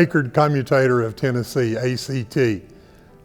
AKARD Commutator of Tennessee, ACT.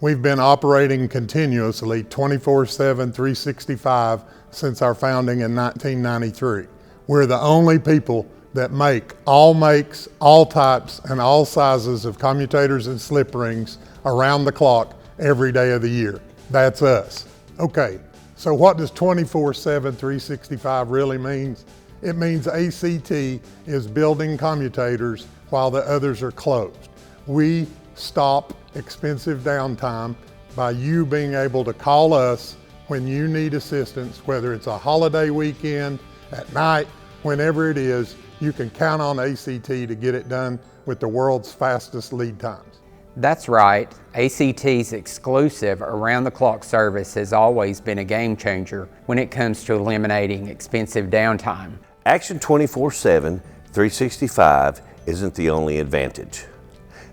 We've been operating continuously 24/7, 365 since our founding in 1993. We're the only people that make all makes, all types, and all sizes of commutators and slip rings around the clock every day of the year. That's us. Okay, so what does 24/7, 365 really mean? It means ACT is building commutators while the others are closed. We stop expensive downtime by you being able to call us when you need assistance, whether it's a holiday weekend, at night, whenever it is. You can count on ACT to get it done with the world's fastest lead times. That's right. ACT's exclusive around-the-clock service has always been a game changer when it comes to eliminating expensive downtime. Action 24/7, 365 isn't the only advantage.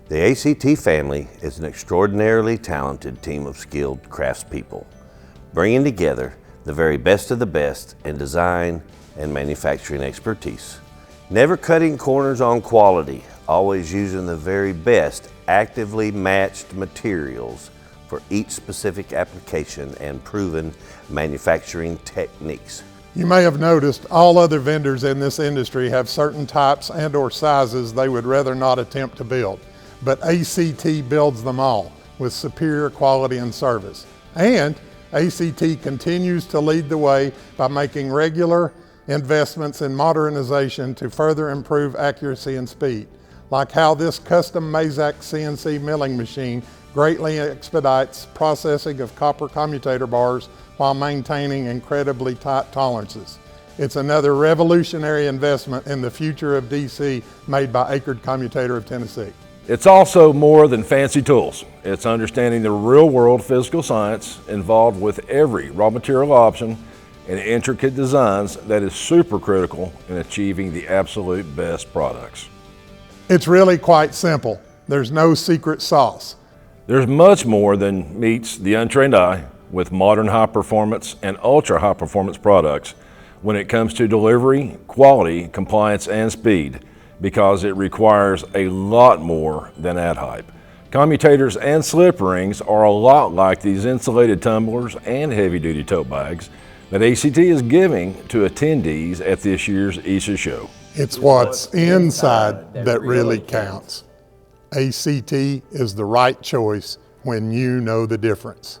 The ACT family is an extraordinarily talented team of skilled craftspeople, bringing together the very best of the best in design and manufacturing expertise. Never cutting corners on quality, always using the very best actively matched materials for each specific application and proven manufacturing techniques. You may have noticed all other vendors in this industry have certain types and/or sizes they would rather not attempt to build, but ACT builds them all with superior quality and service. And ACT continues to lead the way by making regular investments in modernization to further improve accuracy and speed, like how this custom Mazak CNC milling machine greatly expedites processing of copper commutator bars while maintaining incredibly tight tolerances. It's another revolutionary investment in the future of DC made by AKARD Commutator of Tennessee. It's also more than fancy tools. It's understanding the real-world physical science involved with every raw material option and intricate designs that is super critical in achieving the absolute best products. It's really quite simple. There's no secret sauce. There's much more than meets the untrained eye with modern high performance and ultra high performance products when it comes to delivery, quality, compliance, and speed, because it requires a lot more than ad hype. Commutators and slip rings are a lot like these insulated tumblers and heavy duty tote bags that ACT is giving to attendees at this year's ESA show. It's what's inside that really counts. ACT is the right choice when you know the difference.